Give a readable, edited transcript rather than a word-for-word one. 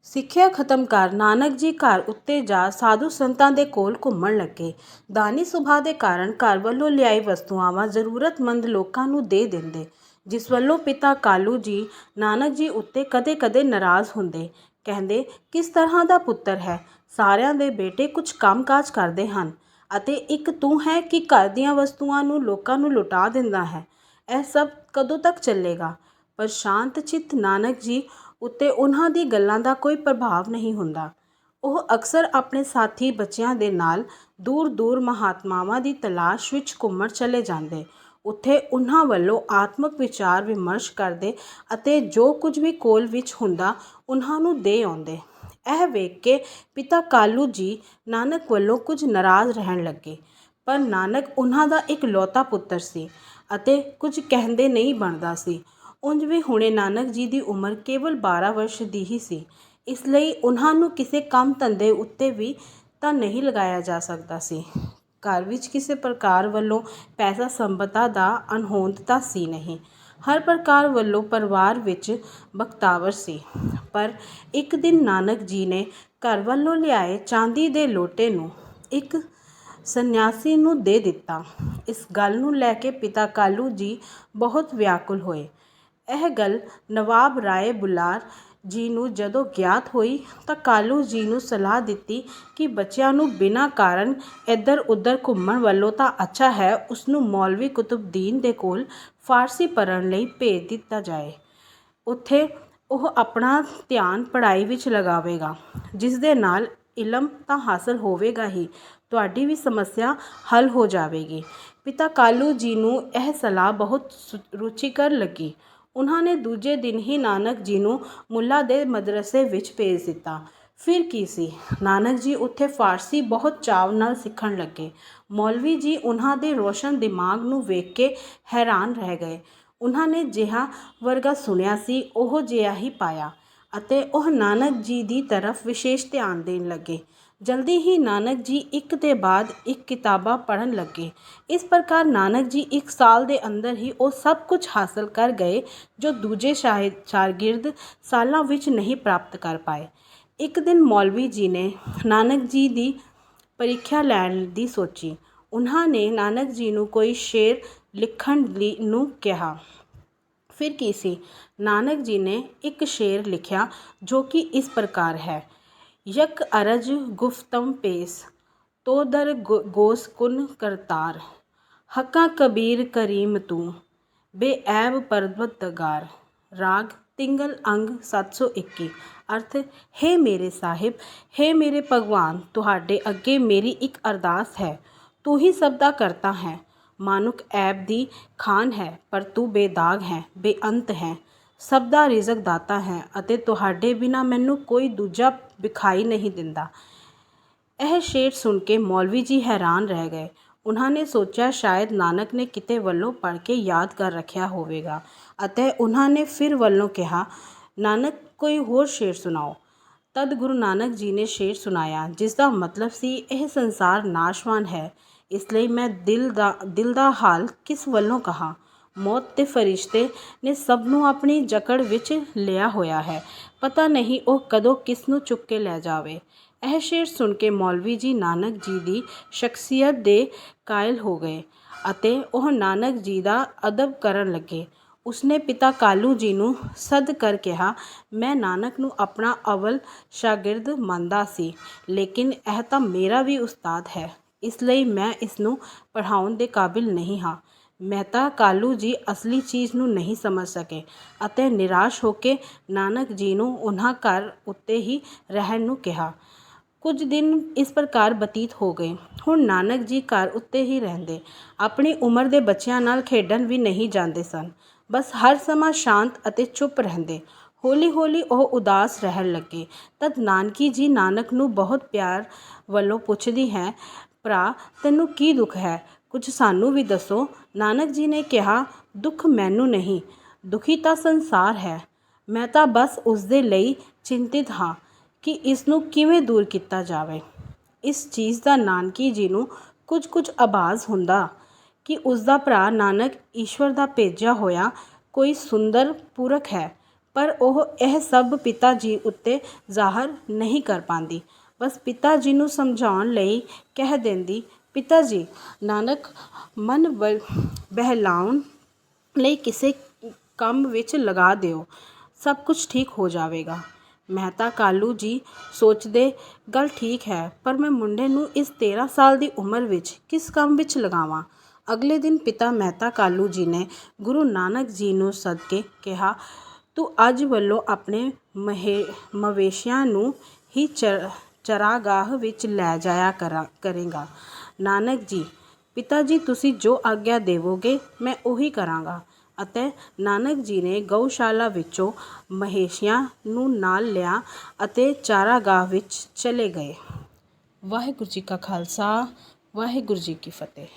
ਸਿੱਖਿਆ ਖਤਮ ਕਰ ਨਾਨਕ ਜੀ ਘਰ ਉੱਤੇ ਜਾ ਸਾਧੂ ਸੰਤਾਂ ਦੇ ਕੋਲ ਘੁੰਮਣ ਲੱਗੇ। ਦਾਨੀ ਸੁਭਾਅ ਦੇ ਕਾਰਨ ਘਰ ਵੱਲੋਂ ਲਿਆਈ ਵਸਤੂਆਂ ਜ਼ਰੂਰਤਮੰਦ ਲੋਕਾਂ ਨੂੰ ਦੇ ਦਿੰਦੇ, ਜਿਸ ਵੱਲੋਂ ਪਿਤਾ ਕਾਲੂ ਜੀ ਨਾਨਕ ਜੀ ਉੱਤੇ ਕਦੇ-ਕਦੇ ਨਾਰਾਜ਼ ਹੁੰਦੇ। ਕਹਿੰਦੇ, ਕਿਸ ਤਰ੍ਹਾਂ ਦਾ ਪੁੱਤਰ ਹੈ। ਸਾਰਿਆਂ ਦੇ ਬੇਟੇ ਕੁਝ ਕੰਮ-ਕਾਜ ਕਰਦੇ ਹਨ ਅਤੇ ਇੱਕ ਤੂੰ ਹੈ ਕਿ ਘਰ ਦੀਆਂ ਵਸਤੂਆਂ ਨੂੰ ਲੋਕਾਂ ਨੂੰ ਲੁਟਾ ਦਿੰਦਾ ਹੈ। ਇਹ ਸਭ ਕਦੋਂ ਤੱਕ ਚੱਲੇਗਾ। ਪਰ ਸ਼ਾਂਤ ਚਿੱਤ ਨਾਨਕ ਜੀ ਉੱਤੇ ਉਹਨਾਂ ਦੀ ਗੱਲਾਂ ਦਾ ਕੋਈ ਪ੍ਰਭਾਵ ਨਹੀਂ ਹੁੰਦਾ। ਉਹ ਅਕਸਰ ਆਪਣੇ ਸਾਥੀ ਬੱਚਿਆਂ ਦੇ ਨਾਲ ਦੂਰ-ਦੂਰ ਮਹਾਤਮਾਵਾਂ ਦੀ ਤਲਾਸ਼ ਵਿੱਚ ਘੁੰਮਣ ਚਲੇ ਜਾਂਦੇ। ਉੱਥੇ ਉਹਨਾਂ ਵੱਲੋਂ ਆਤਮਕ ਵਿਚਾਰ ਵਿਮਰਸ਼ ਕਰਦੇ ਅਤੇ ਜੋ ਕੁਝ ਵੀ ਕੋਲ ਵਿੱਚ ਹੁੰਦਾ ਉਹਨਾਂ ਨੂੰ ਦੇ ਆਉਂਦੇ। ਇਹ ਵੇਖ ਕੇ ਪਿਤਾ ਕਾਲੂ ਜੀ ਨਾਨਕ ਵੱਲੋਂ ਕੁਝ ਨਾਰਾਜ਼ ਰਹਿਣ ਲੱਗੇ। ਪਰ ਨਾਨਕ ਉਹਨਾਂ ਦਾ ਇਕਲੌਤਾ ਪੁੱਤਰ ਸੀ ਅਤੇ ਕੁਝ ਕਹਿੰਦੇ ਨਹੀਂ ਬਣਦਾ ਸੀ। ਉਂਝ ਵੀ ਹੁਣੇ ਨਾਨਕ ਜੀ ਦੀ ਉਮਰ ਕੇਵਲ 12 ਵਰਸ਼ ਦੀ ਹੀ ਸੀ, ਇਸ ਲਈ ਉਹਨਾਂ ਨੂੰ ਕਿਸੇ ਕੰਮ ਧੰਦੇ ਉੱਤੇ ਵੀ ਤਾਂ ਨਹੀਂ ਲਗਾਇਆ ਜਾ ਸਕਦਾ ਸੀ। ਘਰ ਵਿੱਚ ਕਿਸੇ ਪ੍ਰਕਾਰ ਵੱਲੋਂ ਪੈਸਾ ਸੰਪਦਾ ਦਾ ਅਣਹੋਂਦ ਤਾਂ ਸੀ ਨਹੀਂ। ਹਰ ਪ੍ਰਕਾਰ ਵੱਲੋਂ ਪਰਿਵਾਰ ਵਿੱਚ ਬਖਤਾਵਰ ਸੀ। ਪਰ ਇੱਕ ਦਿਨ ਨਾਨਕ ਜੀ ਨੇ ਘਰ ਵੱਲੋਂ ਲਿਆਏ ਚਾਂਦੀ ਦੇ ਲੋਟੇ ਨੂੰ ਇੱਕ ਸੰਨਿਆਸੀ ਨੂੰ ਦੇ ਦਿੱਤਾ। ਇਸ ਗੱਲ ਨੂੰ ਲੈ ਕੇ ਪਿਤਾ ਕਾਲੂ ਜੀ ਬਹੁਤ ਵਿਆਕੁਲ ਹੋਏ। ਇਹ ਗੱਲ ਨਵਾਬ ਰਾਏ ਬੁਲਾਰ ਜੀ ਨੂੰ ਜਦੋਂ ਗਿਆਤ ਹੋਈ ਤਾਂ ਕਾਲੂ ਜੀ ਨੂੰ ਸਲਾਹ ਦਿੱਤੀ ਕਿ ਬੱਚਿਆਂ ਨੂੰ ਬਿਨਾਂ ਕਾਰਨ ਇੱਧਰ ਉੱਧਰ ਘੁੰਮਣ ਵੱਲੋਂ ਤਾਂ ਅੱਛਾ ਹੈ ਉਸਨੂੰ ਮੌਲਵੀ ਕੁਤਬਦੀਨ ਦੇ ਕੋਲ ਫਾਰਸੀ ਪੜ੍ਹਨ ਲਈ ਭੇਜ ਦਿੱਤਾ ਜਾਏ। ਉੱਥੇ ਉਹ ਆਪਣਾ ਧਿਆਨ ਪੜ੍ਹਾਈ ਵਿੱਚ ਲਗਾਵੇਗਾ, ਜਿਸ ਦੇ ਨਾਲ ਇਲਮ ਤਾਂ ਹਾਸਲ ਹੋਵੇਗਾ ਹੀ, ਤੁਹਾਡੀ ਵੀ ਸਮੱਸਿਆ ਹੱਲ ਹੋ ਜਾਵੇਗੀ। ਪਿਤਾ ਕਾਲੂ ਜੀ ਨੂੰ ਇਹ ਸਲਾਹ ਬਹੁਤ ਰੁਚੀਕਰ ਲੱਗੀ। ਉਹਨਾਂ ਨੇ ਦੂਜੇ ਦਿਨ ਹੀ ਨਾਨਕ ਜੀ ਨੂੰ ਮੁੱਲਾ ਦੇ ਮਦਰਸੇ ਵਿੱਚ ਭੇਜ ਦਿੱਤਾ। ਫਿਰ ਕੀ ਸੀ, ਨਾਨਕ ਜੀ ਉੱਥੇ ਫਾਰਸੀ ਬਹੁਤ ਚਾਅ ਨਾਲ ਸਿੱਖਣ ਲੱਗੇ। ਮੌਲਵੀ ਜੀ ਉਹਨਾਂ ਦੇ ਰੋਸ਼ਨ ਦਿਮਾਗ ਨੂੰ ਵੇਖ ਕੇ ਹੈਰਾਨ ਰਹਿ ਗਏ। ਉਹਨਾਂ ਨੇ ਜਿਹਾ ਵਰਗਾ ਸੁਣਿਆ ਸੀ ਉਹ ਜਿਹਾ ਹੀ ਪਾਇਆ ਅਤੇ ਉਹ ਨਾਨਕ ਜੀ ਦੀ ਤਰਫ ਵਿਸ਼ੇਸ਼ ਧਿਆਨ ਦੇਣ ਲੱਗੇ। ਜਲਦੀ ਹੀ ਨਾਨਕ ਜੀ ਇੱਕ ਦੇ ਬਾਅਦ ਇੱਕ ਕਿਤਾਬਾਂ ਪੜ੍ਹਨ ਲੱਗੇ। ਇਸ ਪ੍ਰਕਾਰ ਨਾਨਕ ਜੀ 1 ਸਾਲ ਦੇ ਅੰਦਰ ਹੀ ਉਹ ਸਭ ਕੁਝ ਹਾਸਲ ਕਰ ਗਏ ਜੋ ਦੂਜੇ ਸ਼ਾਗਿਰਦ ਸਾਲਾਂ ਵਿੱਚ ਨਹੀਂ ਪ੍ਰਾਪਤ ਕਰ ਪਾਏ। ਇੱਕ ਦਿਨ ਮੌਲਵੀ ਜੀ ਨੇ ਨਾਨਕ ਜੀ ਦੀ ਪ੍ਰੀਖਿਆ ਲੈਣ ਦੀ ਸੋਚੀ। ਉਹਨਾਂ ਨੇ ਨਾਨਕ ਜੀ ਨੂੰ ਕੋਈ ਸ਼ੇਰ ਲਿਖਣ ਨੂੰ ਕਿਹਾ। ਫਿਰ ਕੀ ਸੀ, ਨਾਨਕ ਜੀ ਨੇ ਇੱਕ ਸ਼ੇਰ ਲਿਖਿਆ ਜੋ ਕਿ ਇਸ ਪ੍ਰਕਾਰ ਹੈ। ਯਕ ਅਰਜ ਗੁਫਤਮ ਪੇਸ ਤੋ ਦਰ ਗੋਸ ਕੁਨ ਕਰਤਾਰ ਹੱਕਾ ਕਬੀਰ ਕਰੀਮ ਤੂੰ ਬੇਐਬ ਪਰਵਰਦਗਾਰ। ਰਾਗ ਤਿੰਗਲ ਅੰਗ 721। ਅਰਥ, ਹੇ ਮੇਰੇ ਸਾਹਿਬ, ਹੇ ਮੇਰੇ ਭਗਵਾਨ, ਤੁਹਾਡੇ ਅੱਗੇ ਮੇਰੀ ਇੱਕ ਅਰਦਾਸ ਹੈ। ਤੂੰ ਹੀ ਸਭ ਦਾ ਕਰਤਾ ਹੈ। ਮਾਨੁਖ ਐਬ ਦੀ ਖਾਨ ਹੈ, ਪਰ ਤੂੰ ਬੇਦਾਗ ਹੈ, ਬੇਅੰਤ ਹੈ, ਸਭ ਦਾ ਰਿਜ਼ਕ ਦਾਤਾ ਹੈ ਅਤੇ ਤੁਹਾਡੇ ਬਿਨਾਂ ਮੈਨੂੰ ਕੋਈ ਦੂਜਾ ਵਿਖਾਈ ਨਹੀਂ ਦਿੰਦਾ। ਇਹ ਸ਼ੇਰ ਸੁਣ ਕੇ ਮੌਲਵੀ ਜੀ ਹੈਰਾਨ ਰਹਿ ਗਏ। ਉਹਨਾਂ ਨੇ ਸੋਚਿਆ ਸ਼ਾਇਦ ਨਾਨਕ ਨੇ ਕਿਤੇ ਵੱਲੋਂ ਪੜ੍ਹ ਕੇ ਯਾਦ ਕਰ ਰੱਖਿਆ ਹੋਵੇਗਾ ਅਤੇ ਉਹਨਾਂ ਨੇ ਫਿਰ ਵੱਲੋਂ ਕਿਹਾ, ਨਾਨਕ ਕੋਈ ਹੋਰ ਸ਼ੇਰ ਸੁਣਾਓ। ਤਦ ਗੁਰੂ ਨਾਨਕ ਜੀ ਨੇ ਸ਼ੇਰ ਸੁਣਾਇਆ, ਜਿਸ ਦਾ ਮਤਲਬ ਸੀ, ਇਹ ਸੰਸਾਰ ਨਾਸ਼ਵਾਨ ਹੈ, ਇਸ ਲਈ ਮੈਂ ਦਿਲ ਦਾ ਹਾਲ ਕਿਸ ਵੱਲੋਂ ਕਹਾਂ। ਮੌਤ ਦੇ ਫਰਿਸ਼ਤੇ ਨੇ ਸਭ ਨੂੰ ਆਪਣੀ ਜਕੜ ਵਿੱਚ ਲਿਆ ਹੋਇਆ ਹੈ, ਪਤਾ ਨਹੀਂ ਉਹ ਕਦੋਂ ਕਿਸ ਨੂੰ ਚੁੱਕ ਕੇ ਲੈ ਜਾਵੇ। ਇਹ ਸ਼ੇਰ ਸੁਣ ਕੇ ਮੌਲਵੀ ਜੀ ਨਾਨਕ ਜੀ ਦੀ ਸ਼ਖਸੀਅਤ ਦੇ ਕਾਇਲ ਹੋ ਗਏ ਅਤੇ ਉਹ ਨਾਨਕ ਜੀ ਦਾ ਅਦਬ ਕਰਨ ਲੱਗੇ। ਉਸਨੇ ਪਿਤਾ ਕਾਲੂ ਜੀ ਨੂੰ ਸੱਦ ਕਰ ਕਿਹਾ, ਮੈਂ ਨਾਨਕ ਨੂੰ ਆਪਣਾ ਅਵਲ ਸ਼ਾਗਿਰਦ ਮੰਨਦਾ ਸੀ, ਲੇਕਿਨ ਇਹ ਤਾਂ ਮੇਰਾ ਵੀ ਉਸਤਾਦ ਹੈ, ਇਸ ਲਈ ਮੈਂ ਇਸ ਨੂੰ ਪੜ੍ਹਾਉਣ ਦੇ ਕਾਬਿਲ ਨਹੀਂ ਹਾਂ। ਮਹਿਤਾ ਕਾਲੂ ਜੀ ਅਸਲੀ ਚੀਜ਼ ਨੂੰ ਨਹੀਂ ਸਮਝ ਸਕੇ ਅਤੇ ਨਿਰਾਸ਼ ਹੋ ਕੇ ਨਾਨਕ ਜੀ ਨੂੰ ਉਹਨਾਂ ਘਰ ਉੱਤੇ ਹੀ ਰਹਿਣ ਨੂੰ ਕਿਹਾ। ਕੁਝ ਦਿਨ ਇਸ ਪ੍ਰਕਾਰ ਬਤੀਤ ਹੋ ਗਏ। ਹੁਣ ਨਾਨਕ ਜੀ ਘਰ ਉੱਤੇ ਹੀ ਰਹਿੰਦੇ, ਆਪਣੀ ਉਮਰ ਦੇ ਬੱਚਿਆਂ ਨਾਲ ਖੇਡਣ ਵੀ ਨਹੀਂ ਜਾਂਦੇ ਸਨ। ਬਸ ਹਰ ਸਮਾਂ ਸ਼ਾਂਤ ਅਤੇ ਚੁੱਪ ਰਹਿੰਦੇ। ਹੌਲੀ-ਹੌਲੀ ਉਹ ਉਦਾਸ ਰਹਿਣ ਲੱਗੇ। ਤਦ ਨਾਨਕੀ ਜੀ ਨਾਨਕ ਨੂੰ ਬਹੁਤ ਪਿਆਰ ਵੱਲੋਂ ਪੁੱਛਦੀ ਹੈ, ਭਰਾ ਤੈਨੂੰ ਕੀ ਦੁੱਖ ਹੈ, ਕੁਝ ਸਾਨੂੰ ਵੀ ਦੱਸੋ। ਨਾਨਕ ਜੀ ਨੇ ਕਿਹਾ, ਦੁੱਖ ਮੈਨੂੰ ਨਹੀਂ, ਦੁਖੀ ਤਾਂ ਸੰਸਾਰ ਹੈ। ਮੈਂ ਤਾਂ ਬਸ ਉਸਦੇ ਲਈ ਚਿੰਤਿਤ ਹਾਂ ਕਿ ਇਸ ਨੂੰ ਕਿਵੇਂ ਦੂਰ ਕੀਤਾ ਜਾਵੇ। ਇਸ ਚੀਜ਼ ਦਾ ਨਾਨਕੀ ਜੀ ਨੂੰ ਕੁਝ ਆਭਾਸ ਹੁੰਦਾ ਕਿ ਉਸਦਾ ਭਰਾ ਨਾਨਕ ਈਸ਼ਵਰ ਦਾ ਭੇਜਿਆ ਹੋਇਆ ਕੋਈ ਸੁੰਦਰ ਪੁਰਖ ਹੈ, ਪਰ ਉਹ ਇਹ ਸਭ ਪਿਤਾ ਜੀ ਉੱਤੇ ਜ਼ਾਹਰ ਨਹੀਂ ਕਰ ਪਾਉਂਦੀ। ਬਸ ਪਿਤਾ ਜੀ ਨੂੰ ਸਮਝਾਉਣ ਲਈ ਕਹਿ ਦਿੰਦੀ, ਪਿਤਾ ਜੀ, ਨਾਨਕ ਮਨ ਬਹਿਲਾਉਣ ਲਈ ਕਿਸੇ ਕੰਮ ਵਿੱਚ ਲਗਾ ਦਿਓ, ਸਭ ਕੁਝ ਠੀਕ ਹੋ ਜਾਵੇਗਾ। ਮਹਿਤਾ ਕਾਲੂ ਜੀ ਸੋਚਦੇ, ਗੱਲ ਠੀਕ ਹੈ, ਪਰ ਮੈਂ ਮੁੰਡੇ ਨੂੰ ਇਸ 13 ਸਾਲ ਦੀ ਉਮਰ ਵਿੱਚ ਕਿਸ ਕੰਮ ਵਿੱਚ ਲਗਾਵਾਂ। ਅਗਲੇ ਦਿਨ ਪਿਤਾ ਮਹਿਤਾ ਕਾਲੂ ਜੀ ਨੇ ਗੁਰੂ ਨਾਨਕ ਜੀ ਨੂੰ ਸੱਦ ਕੇ ਕਿਹਾ, ਤੂੰ ਅੱਜ ਵੱਲੋਂ ਆਪਣੇ ਮਵੇਸ਼ੀਆਂ ਨੂੰ ਹੀ ਚਰਾਗਾਹ ਵਿੱਚ ਲੈ ਜਾਇਆ ਕਰੇਗਾ। ਨਾਨਕ ਜੀ, ਪਿਤਾ ਜੀ ਤੁਸੀਂ ਜੋ ਆਗਿਆ ਦੇਵੋਗੇ ਮੈਂ ਉਹੀ ਕਰਾਂਗਾ। ਅਤੇ ਨਾਨਕ ਜੀ ਨੇ ਗਊਸ਼ਾਲਾ ਵਿੱਚੋਂ ਮਵੇਸ਼ੀਆਂ ਨੂੰ ਨਾਲ ਲਿਆ ਅਤੇ ਚਾਰਾਗਾਹ ਵਿੱਚ ਚਲੇ ਗਏ। ਵਾਹਿਗੁਰੂ ਜੀ ਕਾ ਖਾਲਸਾ, ਵਾਹਿਗੁਰੂ ਜੀ ਕੀ ਫਤਿਹ।